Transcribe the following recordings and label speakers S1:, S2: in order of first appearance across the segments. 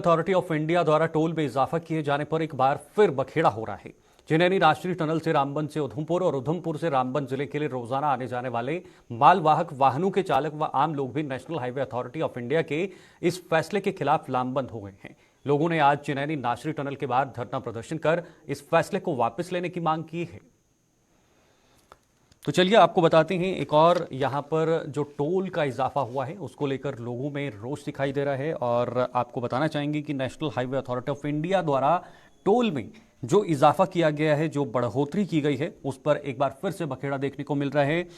S1: Authority of India द्वारा toll में इजाफा किए जाने पर एक बार फिर बखेड़ा हो रहा है। चिनैनी राष्ट्रीय टनल से रामबन से उधमपुर और उधमपुर से रामबन जिले के लिए रोजाना आने जाने वाले मालवाहक वाहनों के चालक व आम लोग भी national highway authority of India के इस फैसले के खिलाफ लामबंद हो गए हैं। लोगों ने आज चिनैनी राष्ट्रीय टनल के बाहर धरना प्रदर्शन कर इस फैसले को वापस लेने की मांग की है। तो चलिए आपको बताते हैं, एक और यहाँ पर जो टोल का इजाफा हुआ है उसको लेकर लोगों में रोष दिखाई दे रहा है। और आपको बताना चाहेंगे कि national highway authority of India द्वारा टोल में जो इजाफा किया गया है, जो बढ़ोतरी की गई है, उस पर एक बार फिर से बखेड़ा देखने को मिल रहा है।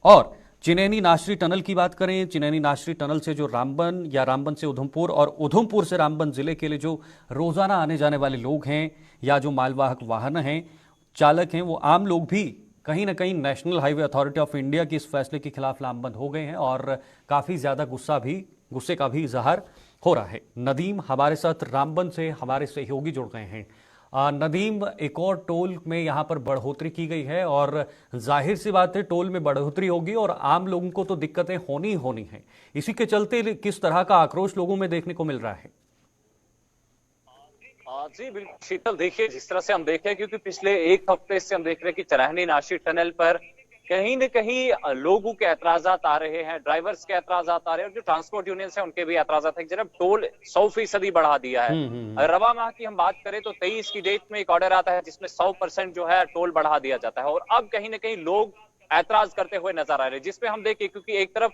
S1: और चिनैनी राष्ट्रीय टनल की बात करें, चिनैनी राष्ट्रीय टनल से जो रामबन या रामबन से उधमपुर और उधमपुर से रामबन जिले के लिए जो रोजाना आने जाने वाले लोग हैं या जो मालवाहक वाहन हैं, चालक हैं, वो आम लोग भी कहीं ना कहीं national highway authority of India के इस फैसले के खिलाफ लामबंद हो गए हैं और काफी ज्यादा गुस्से का भी इजहार हो रहा है। नदीम हमारे साथ रामबन से हमारे सहयोगी जुड़ गए हैं। नदीम, एक और टोल में यहां पर बढ़ोतरी की गई है और जाहिर सी बात है टोल में बढ़ोतरी होगी और आम लोगों को तो दिक्कतें होनी ही होनी है। इसी के चलते किस तरह का आक्रोश लोगों में देखने को मिल रहा है?
S2: जी बिल्कुल शीतल, देखिए जिस तरह से हम देख रहे हैं, क्योंकि पिछले एक हफ्ते से हम देख रहे हैं कि चिनैनी राष्ट्रीय टनल पर कहीं न कहीं लोगों के ऐतराजात आ रहे हैं, ड्राइवर्स के ऐतराजात आ रहे हैं और जो ट्रांसपोर्ट यूनियन है उनके भी ऐतराजात है कि जनाब टोल 100% बढ़ा दिया है। रवा माह की हम बात करें तो 23 की डेट में एक ऑर्डर आता है जिसमें 100% जो है टोल बढ़ा दिया जाता है और अब कहीं न कहीं लोग ऐतराज करते हुए नजर आ रहे हैं, जिसमें हम देखें क्योंकि एक तरफ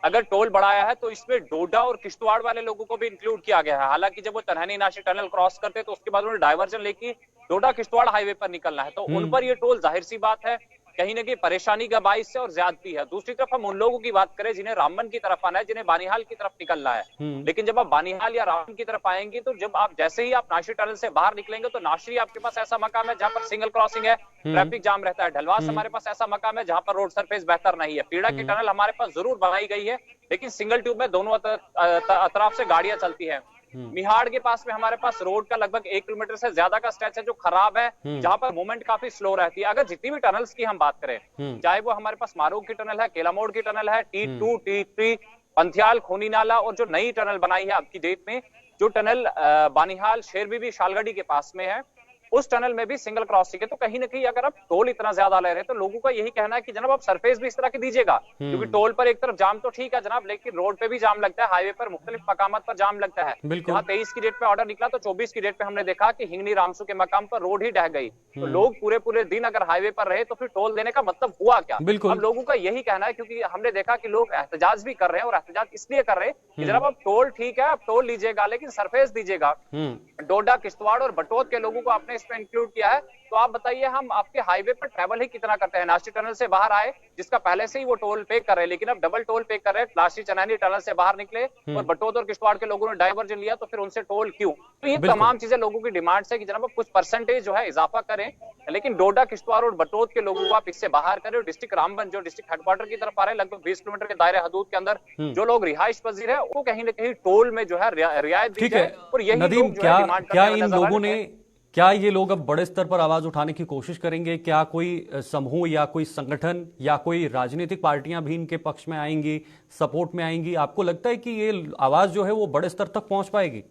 S2: अगर टोल बढ़ाया है तो इसमें डोडा और किश्तवाड़ वाले लोगों को भी इंक्लूड किया गया है। हालांकि जब वो चिनैनी राष्ट्रीय टनल क्रॉस करते हैं तो उसके बाद उन्हें डायवर्जन लेके डोडा किश्तवाड़ हाईवे पर निकलना है, तो उन पर ये टोल जाहिर सी बात है कहीं ना कहीं परेशानी का बाइस है और ज्यादती है। दूसरी तरफ हम उन लोगों की बात करें जिन्हें रामबन की तरफ आना है, जिन्हें बानिहाल की तरफ निकलना है, लेकिन जब आप बानिहाल या रामबन की तरफ आएंगे तो जब आप जैसे ही आप नाशरी टनल से बाहर निकलेंगे तो नाशरी आपके पास ऐसा मकाम है जहां पर सिंगल क्रॉसिंग है, ट्रैफिक जाम रहता है। ढलवास हमारे पास ऐसा मकाम है जहां पर रोड सरफेस बेहतर नहीं है। पीड़ा की टनल हमारे पास जरूर बनाई गई है लेकिन सिंगल ट्यूब में दोनों अतराफ से गाड़ियां चलती है। मिहाड़ के पास में हमारे पास रोड का लगभग 1 किलोमीटर से ज्यादा का स्ट्रेच है जो खराब है, जहां पर मूवमेंट काफी स्लो रहती है। अगर जितनी भी टनल्स की हम बात करें, चाहे वो हमारे पास मारोग की टनल है, केला मोड़ की टनल है, T2, T3, पंथियाल, खूनी नाला और जो नई टनल बनाई है अब की डेट में, जो टनल बानिहाल शेरबीबी शालगढ़ी के पास में है, उस टनल में भी सिंगल क्रॉसिंग है। तो कहीं ना कहीं अगर आप टोल इतना ज्यादा ले रहे हैं तो लोगों का यही कहना है कि जनाब आप सरफेस भी इस तरह की दीजिएगा, क्योंकि टोल पर एक तरफ जाम तो ठीक है जनाब, लेकिन रोड पे भी जाम लगता है, हाईवे पर मुख्तलिफ मकामात पर जाम लगता है। जहां 23 की डेट पे ऑर्डर निकला तो 24 की डेट पे हमने देखा कि हिंगनी रामसू के मकाम पर रोड ही ढह गई। तो लोग पूरे पूरे दिन अगर हाईवे पर रहे तो फिर टोल देने का मतलब हुआ क्या? अब लोगों का यही कहना है, क्योंकि हमने देखा कि लोग एहतजाज भी कर रहे हैं और एहतजाज इसलिए कर रहे हैं कि जनाब आप टोल ठीक है, आप टोल लीजिएगा लेकिन सरफेस दीजिएगा। डोडा, किश्तवाड़ और बटोत के लोगों को आपने इसमें इंक्लूड किया है, तो आप बताइए हम आपके हाईवे पर ट्रैवल ही कितना करते हैं? नाशरी टनल से बाहर आए जिसका पहले से ही वो टोल पे कर रहे हैं, लेकिन अब डबल टोल पे कर रहे हैं। नाशरी चिनैनी टनल से बाहर निकले और बटोत और किश्तवाड़ के लोगों ने डाइवर्जन लिया तो फिर उनसे टोल क्यों? तो ये तमाम चीजें लोगों की डिमांड है कि जनाब कुछ परसेंटेज जो है इजाफा करें, लेकिन डोडा, किश्तवाड़ और बटोत के लोगों को आप इससे बाहर करें। और डिस्ट्रिक्ट रामबन जो डिस्ट्रिक्ट हेडक्वार्टर की तरफ आ रहे हैं, लगभग 20 किलोमीटर के दायरे हदूद के अंदर जो लोग रिहाइश पजीर है वो कहीं ना कहीं टोल में जो है रियायत दी जाए। और यही
S1: नदीम, क्या इन लोगों ने, क्या ये लोग अब बड़े स्तर पर आवाज उठाने की कोशिश करेंगे? क्या कोई समूह या कोई संगठन या कोई राजनीतिक पार्टियां भी इनके पक्ष में आएंगी, सपोर्ट में आएंगी? आपको लगता है कि ये आवाज जो है वो बड़े स्तर तक पहुंच पाएगी?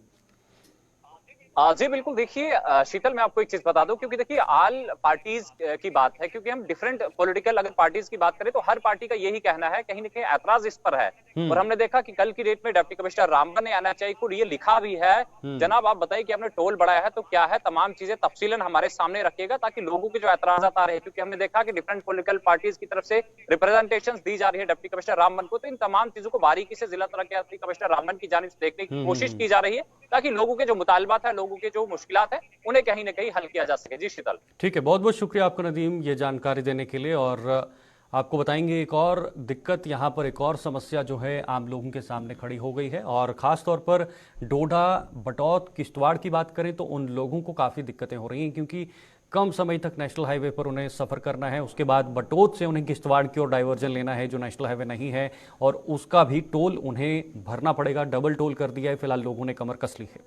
S2: जी बिल्कुल, देखिए शीतल, मैं आपको एक चीज बता दूं, क्योंकि देखिए ऑल पार्टीज की बात है, क्योंकि हम डिफरेंट पॉलिटिकल अगर पार्टीज की बात करें तो हर पार्टी का यही कहना है, कहीं ना कहीं ऐतराज इस पर है। और हमने देखा कि कल की डेट में डिप्टी कमिश्नर रामबन ने एनएचआई को ये लिखा भी है, जनाब आप बताइए कि आपने टोल बढ़ाया है तो क्या है, तमाम चीजें तफसीलन हमारे सामने रखिएगा ताकि लोगों के जो ऐतराजात आ रहे हैं, क्योंकि हमने देखा कि डिफरेंट पॉलिटिकल पार्टीज की तरफ से रिप्रेजेंटेशन दी जा रही है डिप्टी कमिश्नर रामबन को, तो इन तमाम चीजों को बारीकी से जिला तरक्की कमिश्नर रामबन की जानिब से देखने की कोशिश की जा रही है ताकि लोगों के जो मुतालबात है, लोगों के जो मुश्किलात है, उन्हें कहीं ना कहीं हल किया जा सके। जी शीतल,
S1: ठीक है, बहुत बहुत शुक्रिया आपका नदीम ये जानकारी देने के लिए। और आपको बताएंगे एक और दिक्कत, यहाँ पर एक और समस्या जो है आम लोगों के सामने खड़ी हो गई है और खास तौर पर डोडा, बटौत, किश्तवाड़ की बात करें तो उन लोगों को काफ़ी दिक्कतें हो रही हैं, क्योंकि कम समय तक नेशनल हाईवे पर उन्हें सफ़र करना है। उसके बाद बटौत से उन्हें किश्तवाड़ की ओर डाइवर्जन लेना है जो नेशनल हाईवे नहीं है, और उसका भी टोल उन्हें भरना पड़ेगा। डबल टोल कर दिया है, फिलहाल लोगों ने कमर कस ली है।